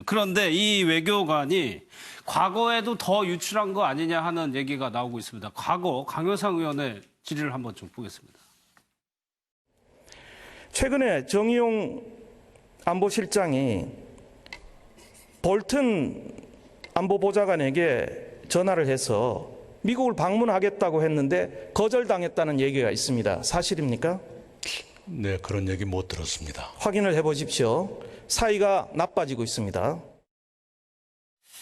그런데 이 외교관이 과거에도 더 유출한 거 아니냐 하는 얘기가 나오고 있습니다. 과거 강효상 의원의 질의를 한번 좀 보겠습니다. 최근에 정의용 안보실장이 볼튼 안보보좌관에게 전화를 해서 미국을 방문하겠다고 했는데 거절당했다는 얘기가 있습니다. 사실입니까? 네, 그런 얘기 못 들었습니다. 확인을 해보십시오. 사이가 나빠지고 있습니다.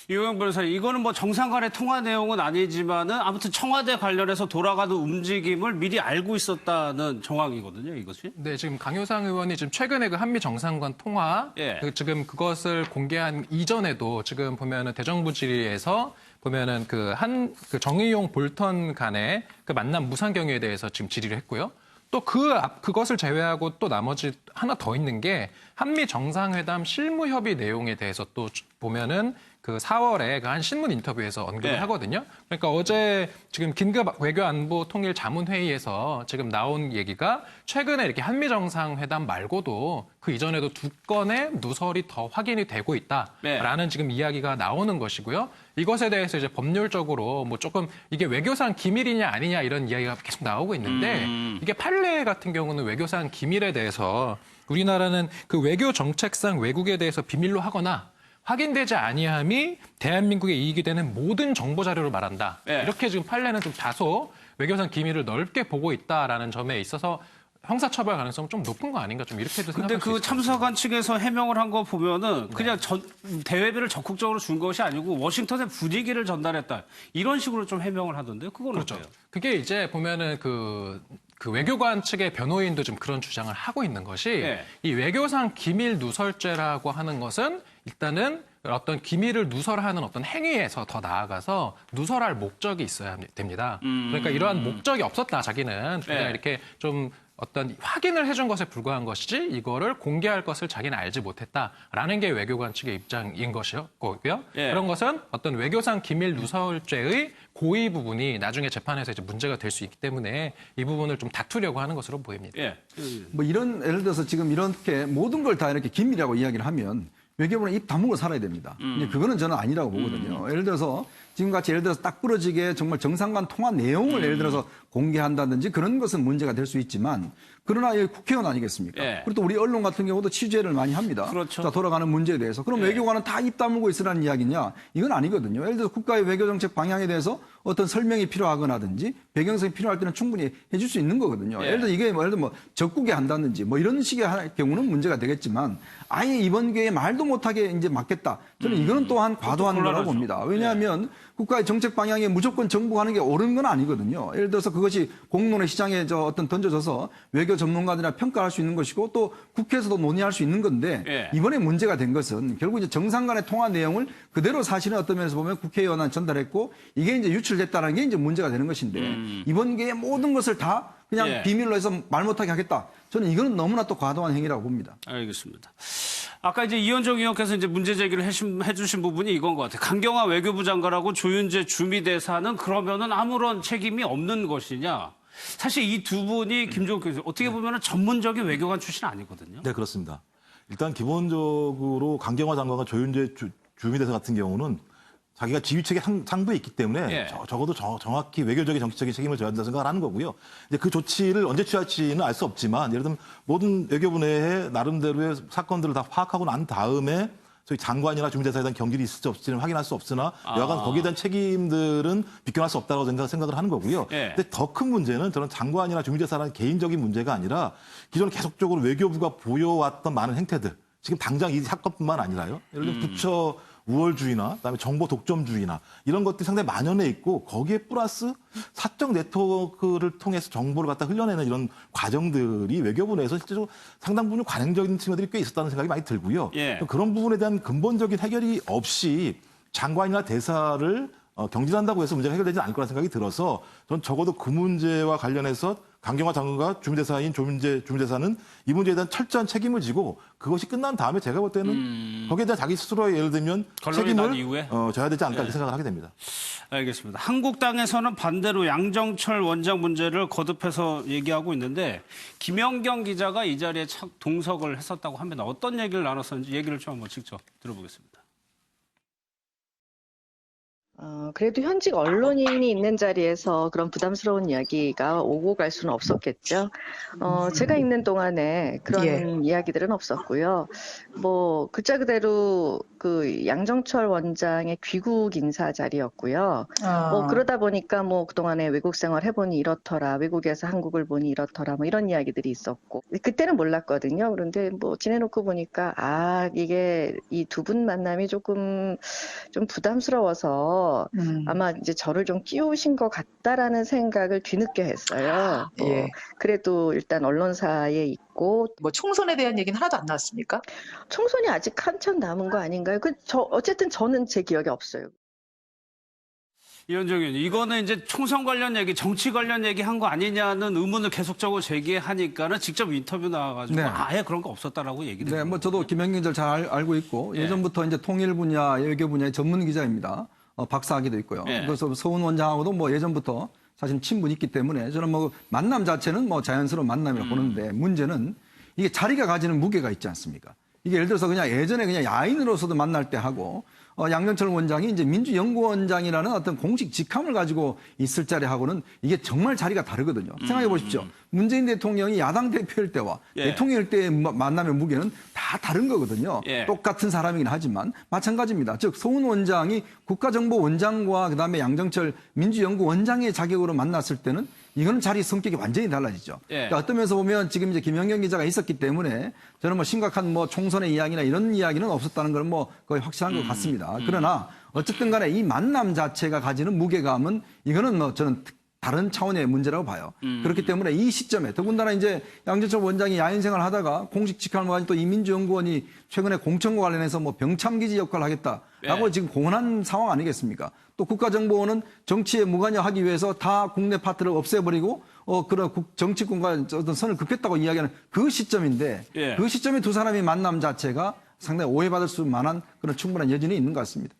이호영 변호사님, 이거는 뭐 정상 간의 통화 내용은 아니지만은 아무튼 청와대 관련해서 돌아가는 움직임을 미리 알고 있었다는 정황이거든요, 이것이. 네, 지금 강효상 의원이 지금 최근에 그 한미 정상관 통화, 예. 지금 그것을 공개한 이전에도 지금 보면은 대정부 질의에서 보면은 그 정의용 볼턴 간의 그 만남 무산 경위에 대해서 지금 질의를 했고요. 또 그것을 제외하고 또 나머지 하나 더 있는 게 한미 정상회담 실무 협의 내용에 대해서 또 보면은 그 4월에 그 한 신문 인터뷰에서 언급을 네. 하거든요. 그러니까 어제 지금 긴급 외교안보 통일 자문회의에서 지금 나온 얘기가 최근에 이렇게 한미 정상회담 말고도 그 이전에도 2건의 누설이 더 확인이 되고 있다라는 네. 지금 이야기가 나오는 것이고요. 이것에 대해서 이제 법률적으로 뭐 조금 이게 외교상 기밀이냐 아니냐 이런 이야기가 계속 나오고 있는데 이게 판례 같은 경우는 외교상 기밀에 대해서 우리나라는 그 외교 정책상 외국에 대해서 비밀로 하거나 확인되지 아니함이 대한민국의 이익이 되는 모든 정보 자료를 말한다. 네. 이렇게 지금 판례는 좀 다소 외교상 기밀을 넓게 보고 있다라는 점에 있어서 형사처벌 가능성은 좀 높은 거 아닌가 좀 이렇게도 생각할 수 근데 있습니다. 그 참석한 측에서 해명을 한 거 보면은 그냥 대외비를 적극적으로 준 것이 아니고 워싱턴의 분위기를 전달했다. 이런 식으로 좀 해명을 하던데요. 그건 그렇죠. 어때요? 그게 이제 보면은 그 외교관 측의 변호인도 좀 그런 주장을 하고 있는 것이 네. 이 외교상 기밀 누설죄라고 하는 것은 일단은 어떤 기밀을 누설하는 어떤 행위에서 더 나아가서 누설할 목적이 있어야 됩니다. 그러니까 이러한 목적이 없었다. 자기는 그냥 네. 이렇게 좀 어떤 확인을 해준 것에 불과한 것이지 이거를 공개할 것을 자기는 알지 못했다라는 게 외교관 측의 입장인 것이었고요. 예. 그런 것은 어떤 외교상 기밀 누설죄의 고의 부분이 나중에 재판에서 이제 문제가 될 수 있기 때문에 이 부분을 좀 다투려고 하는 것으로 보입니다. 예. 뭐 이런 예를 들어서 지금 이렇게 모든 걸 다 이렇게 기밀이라고 이야기를 하면 외교부는 입 다물고 살아야 됩니다. 근데 그거는 저는 아니라고 보거든요. 예를 들어서 지금같이 예를 들어서 딱 부러지게 정말 정상 간 통화 내용을 예를 들어서 공개한다든지 그런 것은 문제가 될 수 있지만 그러나 이 국회의원 아니겠습니까? 예. 그리고 또 우리 언론 같은 경우도 취재를 많이 합니다. 그렇죠. 자, 돌아가는 문제에 대해서. 그럼 예. 외교관은 다 입 다물고 있으라는 이야기냐? 이건 아니거든요. 예를 들어서 국가의 외교정책 방향에 대해서 어떤 설명이 필요하거나든지 배경성이 필요할 때는 충분히 해줄 수 있는 거거든요. 예. 예를 들어 이게 예를 들어 뭐 적국에 한다든지 뭐 이런 식의 경우는 문제가 되겠지만 아예 이번 기회에 말도 못하게 이제 막겠다. 저는 이거는 또한 과도한 거라고 곤란하죠. 봅니다. 왜냐하면 국가의 정책 방향에 무조건 정부하는 게 옳은 건 아니거든요. 예를 들어서 그것이 공론의 시장에 어떤 던져져서 외교 전문가들이나 평가할 수 있는 것이고 또 국회에서도 논의할 수 있는 건데 예. 이번에 문제가 된 것은 결국 이제 정상 간의 통화 내용을 그대로 사실은 어떤 면에서 보면 국회의원한테 전달했고 이게 이제 유출됐다는 게 이제 문제가 되는 것인데 이번 기회에 모든 것을 다 그냥 예. 비밀로 해서 말 못하게 하겠다. 저는 이거는 너무나 또 과도한 행위라고 봅니다. 알겠습니다. 아까 이제 이현정 의원께서 이제 문제 제기를 해주신 부분이 이건 것 같아요. 강경화 외교부 장관하고 조윤재 주미대사는 그러면은 아무런 책임이 없는 것이냐. 사실 이 두 분이 김종국 교수 어떻게 보면은 전문적인 외교관 출신 아니거든요. 네, 그렇습니다. 일단 기본적으로 강경화 장관과 조윤재 주미대사 같은 경우는 자기가 지휘체계 상부에 있기 때문에 예. 적어도 정확히 외교적인 정치적인 책임을 져야 한다고 생각을 하는 거고요. 이제 그 조치를 언제 취할지는 알 수 없지만 예를 들면 모든 외교부 내에 나름대로의 사건들을 다 파악하고 난 다음에 저희 장관이나 주미대사에 대한 경질이 있을지 없을지는 확인할 수 없으나 여하간 거기에 대한 책임들은 비껴날 수 없다고 생각을 하는 거고요. 예. 근데 더 큰 문제는 저는 장관이나 주미대사라는 개인적인 문제가 아니라 기존에 계속적으로 외교부가 보여왔던 많은 행태들 지금 당장 이 사건뿐만 아니라요. 예를 들면 부처 우월주의나 그다음에 정보 독점주의나 이런 것들이 상당히 만연해 있고 거기에 플러스 사적 네트워크를 통해서 정보를 갖다 흘려내는 이런 과정들이 외교부 내에서 실제로 상당 부분 관행적인 측면들이 꽤 있었다는 생각이 많이 들고요. 예. 그런 부분에 대한 근본적인 해결이 없이 장관이나 대사를 경질한다고 해서 문제가 해결되지 않을 거라는 생각이 들어서 전 적어도 그 문제와 관련해서 강경화 장관과 주미대사인 조윤재 주미대사는 이 문제에 대한 철저한 책임을 지고 그것이 끝난 다음에 제가 볼 때는 거기에 대한 자기 스스로의 예를 들면 결론이 난 책임을 이후에? 져야 되지 않을까 이렇게 생각을 하게 됩니다. 알겠습니다. 한국당에서는 반대로 양정철 원장 문제를 거듭해서 얘기하고 있는데 김연경 기자가 이 자리에 동석을 했었다고 합니다. 어떤 얘기를 나눴었는지 얘기를 좀 한번 직접 들어보겠습니다. 그래도 현직 언론인이 있는 자리에서 그런 부담스러운 이야기가 오고 갈 수는 없었겠죠. 제가 있는 동안에 그런 이야기들은 없었고요. 뭐 글자 그대로 그 양정철 원장의 귀국 인사 자리였고요. 뭐 그러다 보니까 뭐 그동안에 외국 생활 해보니 이렇더라, 외국에서 한국을 보니 이렇더라, 뭐 이런 이야기들이 있었고 그때는 몰랐거든요. 그런데 뭐 지내놓고 보니까 이게 이 두 분 만남이 조금 좀 부담스러워서 아마 이제 저를 좀 끼우신 것 같다라는 생각을 뒤늦게 했어요. 그래도 일단 언론사에 있고 뭐 총선에 대한 얘기는 하나도 안 나왔습니까? 총선이 아직 한참 남은 거 아닌가요? 어쨌든 저는 제 기억에 없어요. 이현정 의원님, 이거는 이제 총선 관련 얘기, 정치 관련 얘기 한 거 아니냐는 의문을 계속적으로 제기하니까는 직접 인터뷰 나와가지고 네. 아예 그런 거 없었다라고 얘기를 네, 해요. 뭐 저도 김영균 기자를 잘 알고 있고 예전부터 이제 통일 분야, 외교 분야의 전문 기자입니다. 박사학위도 있고요. 그래서 서훈 원장하고도 뭐 예전부터 사실 친분이 있기 때문에 저는 뭐 만남 자체는 뭐 자연스러운 만남이라고 보는데 문제는 이게 자리가 가지는 무게가 있지 않습니까? 이게 예를 들어서 그냥 예전에 그냥 야인으로서도 만날 때 하고 양정철 원장이 이제 민주연구원장이라는 어떤 공식 직함을 가지고 있을 자리하고는 이게 정말 자리가 다르거든요. 생각해 보십시오. 문재인 대통령이 야당 대표일 때와 대통령일 때의 만남의 무게는 다 다른 거거든요. 똑같은 사람이긴 하지만 마찬가지입니다. 즉 서훈 원장이 국가정보원장과 그다음에 양정철 민주연구원장의 자격으로 만났을 때는 이거는 자리 성격이 완전히 달라지죠. 그러니까 어떤 면에서 보면 지금 이제 김영경 기자가 있었기 때문에 저는 뭐 심각한 뭐 총선의 이야기나 이런 이야기는 없었다는 걸 뭐 거의 확실한 것 같습니다. 그러나 어쨌든 간에 이 만남 자체가 가지는 무게감은 이거는 뭐 저는 다른 차원의 문제라고 봐요. 그렇기 때문에 이 시점에 더군다나 이제 양정철 원장이 야인 생활을 하다가 공식 직함을 가진 또 이민주연구원이 최근에 공천과 관련해서 뭐 병참기지 역할을 하겠다라고 지금 공언한 상황 아니겠습니까? 또 국가정보원은 정치에 무관여하기 위해서 다 국내 파트를 없애버리고 그런 정치권과 어떤 선을 긋겠다고 이야기하는 그 시점인데 그 시점에 두 사람이 만남 자체가 상당히 오해받을 수 만한 그런 충분한 여진이 있는 것 같습니다.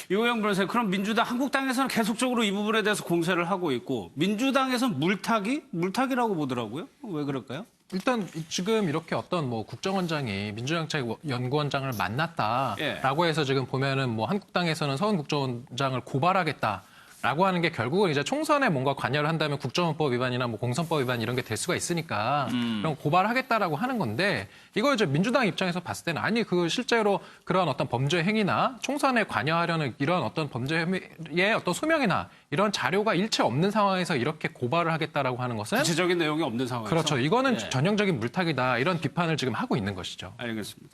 이호영 변호사님, 그럼 한국당에서는 계속적으로 이 부분에 대해서 공세를 하고 있고 민주당에서는 물타기라고 보더라고요. 왜 그럴까요? 일단 지금 이렇게 어떤 뭐 국정원장이 민주정책연구원장을 만났다라고 해서 지금 보면은 뭐 한국당에서는 서훈 국정원장을 고발하겠다라고 하는 게 결국은 이제 총선에 뭔가 관여를 한다면 국정원법 위반이나 뭐 공선법 위반 이런 게 될 수가 있으니까 그럼 고발하겠다라고 하는 건데 이걸 이제 민주당 입장에서 봤을 때는 아니 그 실제로 그런 어떤 범죄 행위나 총선에 관여하려는 이런 어떤 범죄 행위의 어떤 소명이나 이런 자료가 일체 없는 상황에서 이렇게 고발을 하겠다라고 하는 것은 구체적인 내용이 없는 상황에서. 그렇죠. 이거는 전형적인 물타기다 이런 비판을 지금 하고 있는 것이죠. 알겠습니다.